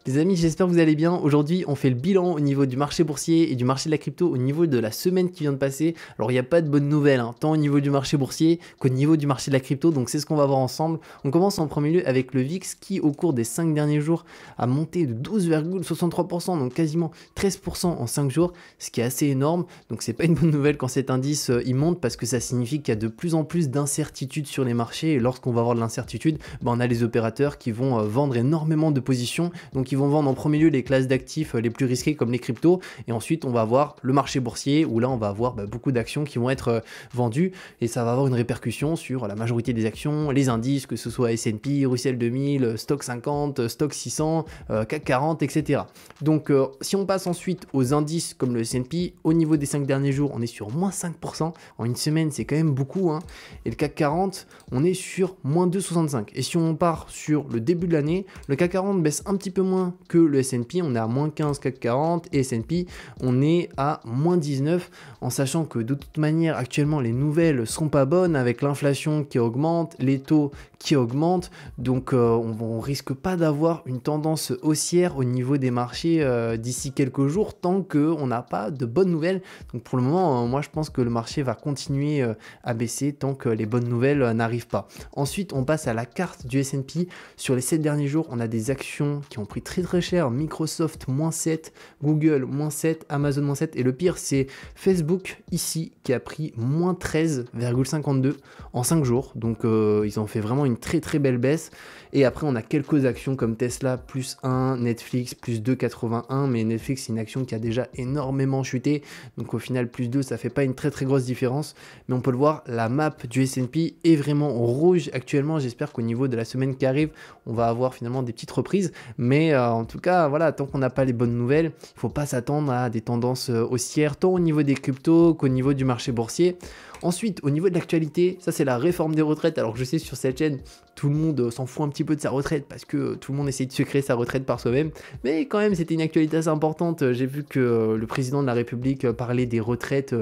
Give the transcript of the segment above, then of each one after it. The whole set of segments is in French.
Les amis, j'espère que vous allez bien. Aujourd'hui, on fait le bilan au niveau du marché boursier et du marché de la crypto au niveau de la semaine qui vient de passer. Alors, il n'y a pas de bonnes nouvelles, hein, tant au niveau du marché boursier qu'au niveau du marché de la crypto. Donc, c'est ce qu'on va voir ensemble. On commence en premier lieu avec le VIX qui, au cours des 5 derniers jours, a monté de 12,63%, donc quasiment 13% en 5 jours, ce qui est assez énorme. Donc, c'est pas une bonne nouvelle quand cet indice il monte parce que ça signifie qu'il y a de plus en plus d'incertitudes sur les marchés. Et lorsqu'on va avoir de l'incertitude, on a les opérateurs qui vont vendre énormément de positions. Donc, ils vont vendre en premier lieu les classes d'actifs les plus risquées comme les cryptos, et ensuite on va avoir le marché boursier où là on va avoir beaucoup d'actions qui vont être vendues, et ça va avoir une répercussion sur la majorité des actions, les indices, que ce soit S&P, Russell 2000, Stock 50, Stock 600, CAC 40, etc. Donc si on passe ensuite aux indices comme le S&P, au niveau des 5 derniers jours on est sur moins 5%, en une semaine c'est quand même beaucoup, hein. Et le CAC 40 on est sur moins 2,65, et si on part sur le début de l'année, le CAC 40 baisse un petit peu moins que le S&P, on est à moins 15 CAC 40, et S&P on est à moins 19, en sachant que de toute manière actuellement les nouvelles sont pas bonnes avec l'inflation qui augmente, les taux qui augmentent, donc on risque pas d'avoir une tendance haussière au niveau des marchés d'ici quelques jours tant qu'on n'a pas de bonnes nouvelles. Donc pour le moment moi je pense que le marché va continuer à baisser tant que les bonnes nouvelles n'arrivent pas. Ensuite on passe à la carte du S&P. Sur les 7 derniers jours on a des actions qui ont pris très cher, Microsoft moins 7, Google moins 7, Amazon moins 7, et le pire c'est Facebook ici qui a pris moins 13,52 en 5 jours, donc ils ont fait vraiment une très belle baisse. Et après on a quelques actions comme Tesla plus 1, Netflix plus 2,81, mais Netflix c'est une action qui a déjà énormément chuté, donc au final plus 2 ça fait pas une très grosse différence, mais on peut le voir, la map du S&P est vraiment rouge actuellement. J'espère qu'au niveau de la semaine qui arrive on va avoir finalement des petites reprises, mais en tout cas voilà, tant qu'on n'a pas les bonnes nouvelles, il ne faut pas s'attendre à des tendances haussières tant au niveau des cryptos qu'au niveau du marché boursier. Ensuite, au niveau de l'actualité, ça c'est la réforme des retraites. Alors je sais, sur cette chaîne, tout le monde s'en fout un petit peu de sa retraite parce que tout le monde essaie de se créer sa retraite par soi-même. Mais quand même, c'était une actualité assez importante. J'ai vu que le président de la République parlait des retraites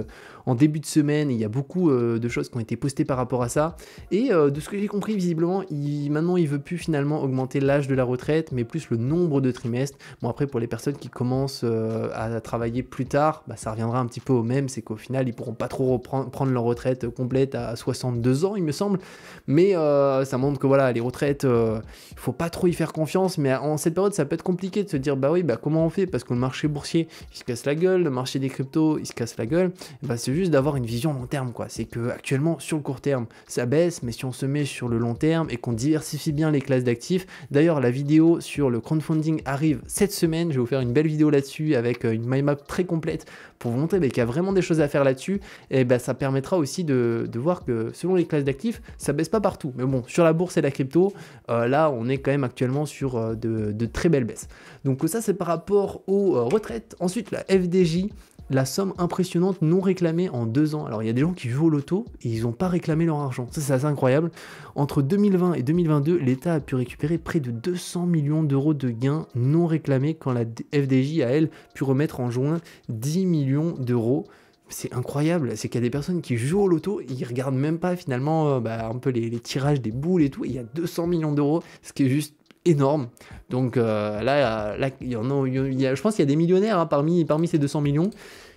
en début de semaine. Il y a beaucoup de choses qui ont été postées par rapport à ça. Et de ce que j'ai compris, visiblement, maintenant il veut plus finalement augmenter l'âge de la retraite, mais plus le nombre de trimestres. Bon, après, pour les personnes qui commencent à travailler plus tard, ça reviendra un petit peu au même. C'est qu'au final, ils pourront pas trop prendre leur retraite complète à 62 ans, il me semble. Mais ça montre que voilà, les retraites, il faut pas trop y faire confiance. Mais en cette période, ça peut être compliqué de se dire, comment on fait? Parce que le marché boursier, il se casse la gueule, le marché des cryptos, il se casse la gueule. C'est juste d'avoir une vision long terme, quoi. C'est que actuellement, sur le court terme, ça baisse, mais si on se met sur le long terme et qu'on diversifie bien les classes d'actifs, d'ailleurs, la vidéo sur le crowdfunding arrive cette semaine. Je vais vous faire une belle vidéo là-dessus avec une mind map très complète pour vous montrer qu'il y a vraiment des choses à faire là-dessus. Et ça permettra aussi de voir que selon les classes d'actifs, ça baisse pas partout. Mais bon, sur la bourse et la crypto, là, on est quand même actuellement sur de très belles baisses. Donc ça, c'est par rapport aux retraites. Ensuite, la FDJ, la somme impressionnante non réclamée en 2 ans. Alors il y a des gens qui jouent au loto et ils n'ont pas réclamé leur argent. Ça c'est assez incroyable. Entre 2020 et 2022, l'État a pu récupérer près de 200 millions d'euros de gains non réclamés quand la FDJ a, elle, pu remettre en juin 10 millions d'euros. C'est incroyable, c'est qu'il y a des personnes qui jouent au loto et ils regardent même pas finalement un peu les tirages des boules et tout. Et il y a 200 millions d'euros, ce qui est juste énorme. Donc là, je pense qu'il y a des millionnaires parmi ces 200 millions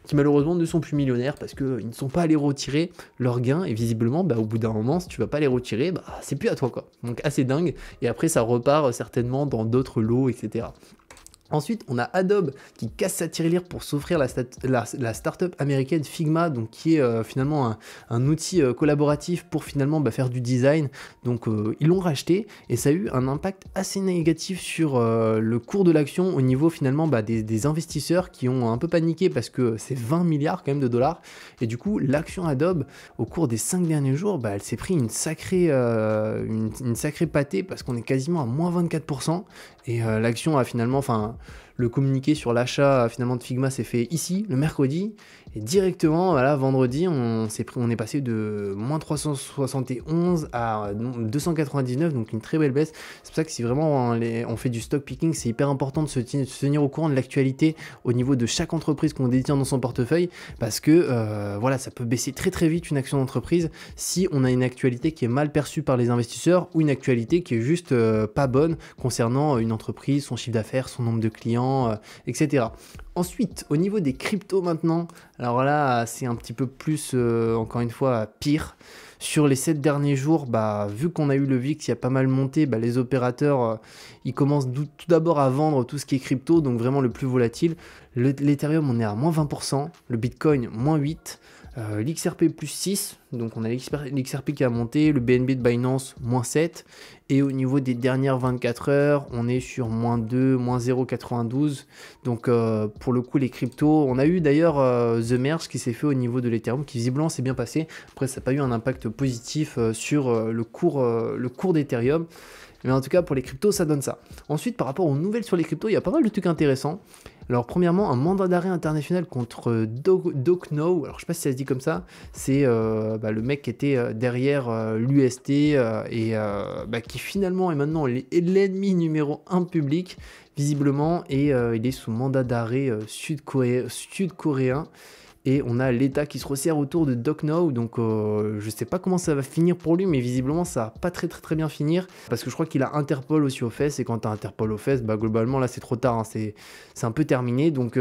qui malheureusement ne sont plus millionnaires parce qu'ils ne sont pas allés retirer leurs gains, et visiblement au bout d'un moment, si tu vas pas les retirer, c'est plus à toi, quoi. Donc assez dingue, et après ça repart certainement dans d'autres lots, etc. Ensuite, on a Adobe qui casse sa tirelire pour s'offrir la startup américaine Figma, donc qui est finalement un outil collaboratif pour finalement faire du design. Donc ils l'ont racheté et ça a eu un impact assez négatif sur le cours de l'action au niveau finalement des investisseurs qui ont un peu paniqué parce que c'est 20 milliards quand même de dollars. Et du coup, l'action Adobe au cours des 5 derniers jours, elle s'est pris une sacrée pâtée parce qu'on est quasiment à moins 24%. Et l'action a finalement, le communiqué sur l'achat finalement de Figma s'est fait ici, le mercredi, et directement, voilà, vendredi, on est passé de moins 371 à 299, donc une très belle baisse. C'est pour ça que si vraiment on fait du stock picking, c'est hyper important de se tenir au courant de l'actualité au niveau de chaque entreprise qu'on détient dans son portefeuille, parce que voilà, ça peut baisser très très vite une action d'entreprise si on a une actualité qui est mal perçue par les investisseurs ou une actualité qui est juste pas bonne concernant une entreprise, son chiffre d'affaires, son nombre de clients, etc. Ensuite, au niveau des cryptos maintenant, alors là, c'est un petit peu plus, encore une fois, pire. Sur les 7 derniers jours, vu qu'on a eu le VIX qui a pas mal monté, les opérateurs, ils commencent tout d'abord à vendre tout ce qui est crypto, donc vraiment le plus volatile. L'Ethereum, on est à moins 20%, le Bitcoin, moins 8%. L'XRP plus 6, donc on a l'XRP qui a monté, le BNB de Binance moins 7, et au niveau des dernières 24 heures, on est sur moins 2, moins 0,92, donc pour le coup les cryptos, on a eu d'ailleurs The Merge qui s'est fait au niveau de l'Ethereum, qui visiblement s'est bien passé, après ça n'a pas eu un impact positif sur le cours d'Ethereum, mais en tout cas pour les cryptos ça donne ça. Ensuite par rapport aux nouvelles sur les cryptos, il y a pas mal de trucs intéressants. Alors premièrement, un mandat d'arrêt international contre Dokno, alors je sais pas si ça se dit comme ça, c'est le mec qui était derrière l'UST qui finalement est maintenant l'ennemi numéro 1 public, visiblement, et il est sous mandat d'arrêt sud-coréen. Et on a l'État qui se resserre autour de Dokno, donc je sais pas comment ça va finir pour lui, mais visiblement ça va pas très bien finir, parce que je crois qu'il a Interpol aussi aux fesses, et quand t'as Interpol aux fesses, globalement là c'est trop tard, hein, c'est un peu terminé, donc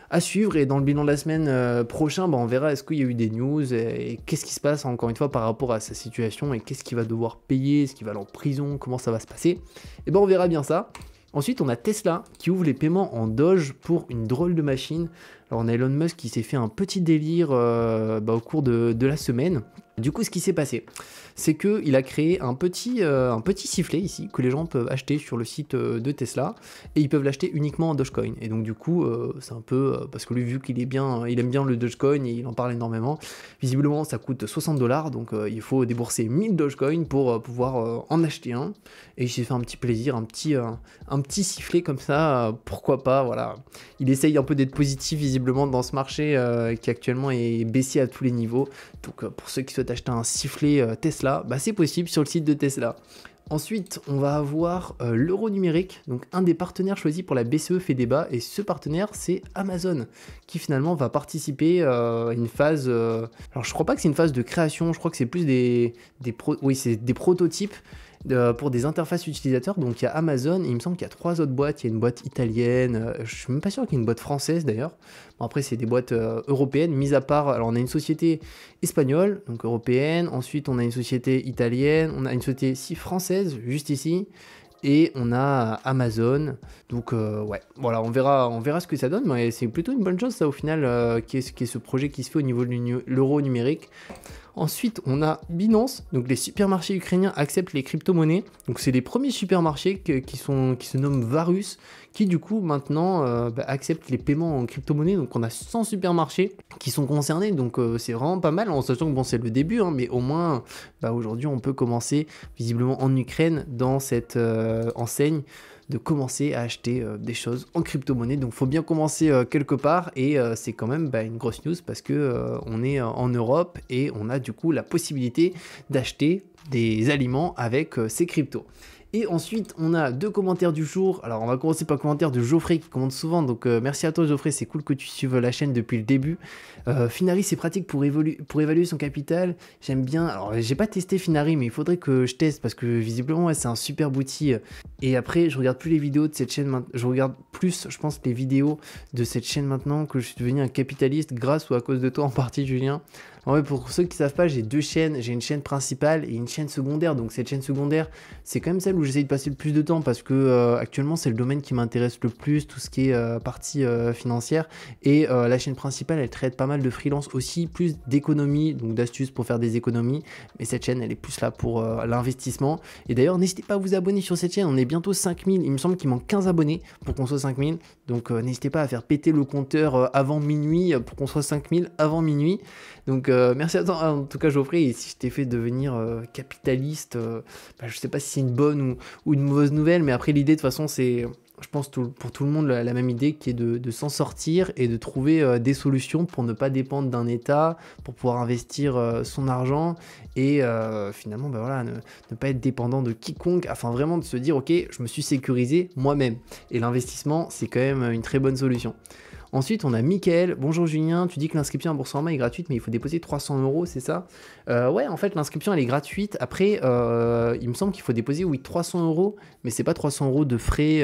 à suivre, et dans le bilan de la semaine prochain, on verra est-ce qu'il y a eu des news, et qu'est-ce qui se passe encore une fois par rapport à sa situation, et qu'est-ce qu'il va devoir payer, est-ce qu'il va aller en prison, comment ça va se passer, et on verra bien ça. Ensuite, on a Tesla qui ouvre les paiements en Doge pour une drôle de machine. Alors, on a Elon Musk qui s'est fait un petit délire au cours de la semaine. Du coup, ce qui s'est passé, c'est qu'il a créé un petit sifflet ici que les gens peuvent acheter sur le site de Tesla, et ils peuvent l'acheter uniquement en Dogecoin. Et donc du coup, c'est un peu parce que lui, vu qu'il aime bien le Dogecoin et il en parle énormément, visiblement ça coûte 60$, donc il faut débourser 1000 Dogecoin pour pouvoir en acheter un. Et il s'est fait un petit plaisir, un petit sifflet comme ça, pourquoi pas, voilà. Il essaye un peu d'être positif visiblement dans ce marché qui actuellement est baissier à tous les niveaux. Donc pour ceux qui souhaitent acheter un sifflet Tesla, c'est possible sur le site de Tesla. Ensuite, on va avoir l'euro numérique, donc un des partenaires choisis pour la BCE fait débat, et ce partenaire, c'est Amazon, qui finalement va participer à une phase... alors je crois pas que c'est une phase de création, je crois que c'est plus des prototypes pour des interfaces utilisateurs. Donc il y a Amazon, et il me semble qu'il y a 3 autres boîtes. Il y a une boîte italienne, je suis même pas sûr qu'il y ait une boîte française d'ailleurs. Bon, après c'est des boîtes européennes, mis à part, alors on a une société espagnole, donc européenne, ensuite on a une société italienne, on a une société française, juste ici, et on a Amazon, donc voilà, on verra ce que ça donne, mais c'est plutôt une bonne chose ça au final, qui est ce projet qui se fait au niveau de l'euro numérique. Ensuite, on a Binance, donc les supermarchés ukrainiens acceptent les crypto-monnaies. Donc c'est les premiers supermarchés qui se nomment Varus, qui du coup maintenant acceptent les paiements en crypto-monnaie. Donc on a 100 supermarchés qui sont concernés, donc c'est vraiment pas mal, en sachant que c'est le début, hein, mais au moins aujourd'hui on peut commencer visiblement en Ukraine dans cette enseigne de commencer à acheter des choses en crypto-monnaie. Donc faut bien commencer quelque part, et c'est quand même une grosse news parce que on est en Europe et on a du coup la possibilité d'acheter des aliments avec ces cryptos. Et ensuite, on a 2 commentaires du jour. Alors, on va commencer par le commentaire de Geoffrey qui commente souvent. Donc, merci à toi, Geoffrey. C'est cool que tu suives la chaîne depuis le début. Finari, c'est pratique pour évaluer son capital. J'aime bien. Alors, j'ai pas testé Finari, mais il faudrait que je teste parce que visiblement, c'est un super outil. Et après, je regarde plus les vidéos de cette chaîne. Je regarde plus, je pense, les vidéos de cette chaîne maintenant que je suis devenu un capitaliste grâce ou à cause de toi en partie, Julien. En fait, pour ceux qui savent pas, j'ai 2 chaînes. J'ai une chaîne principale et une chaîne secondaire. Donc cette chaîne secondaire, c'est quand même celle où j'essaye de passer le plus de temps parce que actuellement c'est le domaine qui m'intéresse le plus, tout ce qui est partie financière. Et la chaîne principale, elle traite pas mal de freelance aussi, plus d'économie, donc d'astuces pour faire des économies. Mais cette chaîne, elle est plus là pour l'investissement. Et d'ailleurs, n'hésitez pas à vous abonner sur cette chaîne. On est bientôt 5000. Il me semble qu'il manque 15 abonnés pour qu'on soit 5000. Donc n'hésitez pas à faire péter le compteur avant minuit pour qu'on soit 5000 avant minuit. Donc merci à toi en tout cas, Geoffrey, et si je t'ai fait devenir capitaliste, je sais pas si c'est une bonne ou une mauvaise nouvelle, mais après l'idée de toute façon c'est je pense pour tout le monde la même idée qui est de s'en sortir et de trouver des solutions pour ne pas dépendre d'un État, pour pouvoir investir son argent et finalement bah voilà, ne pas être dépendant de quiconque, afin vraiment de se dire ok, je me suis sécurisé moi-même. Et l'investissement, c'est quand même une très bonne solution. Ensuite, on a Mickaël. Bonjour Julien, tu dis que l'inscription à Boursorama est gratuite, mais il faut déposer 300 €, c'est ça? Ouais, en fait, l'inscription elle est gratuite. Après, il me semble qu'il faut déposer, oui, 300 €, mais c'est pas 300 € de frais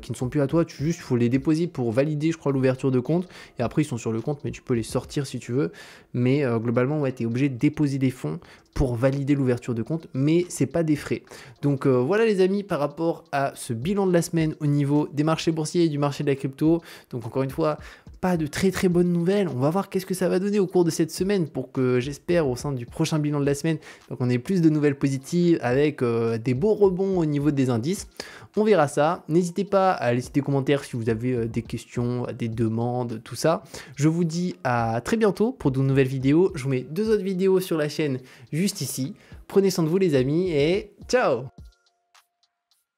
qui ne sont plus à toi. Il faut les déposer pour valider, je crois, l'ouverture de compte. Et après, ils sont sur le compte, mais tu peux les sortir si tu veux. Mais globalement, ouais, tu es obligé de déposer des fonds pour valider l'ouverture de compte, mais c'est pas des frais. Donc voilà les amis par rapport à ce bilan de la semaine au niveau des marchés boursiers et du marché de la crypto. Donc encore une fois, pas de très bonnes nouvelles. On va voir qu'est-ce que ça va donner au cours de cette semaine pour que j'espère au sein du prochain bilan de la semaine, donc on ait plus de nouvelles positives avec des beaux rebonds au niveau des indices. On verra ça. N'hésitez pas à laisser des commentaires si vous avez des questions, des demandes, tout ça. Je vous dis à très bientôt pour de nouvelles vidéos. Je vous mets 2 autres vidéos sur la chaîne juste ici. Prenez soin de vous les amis et ciao!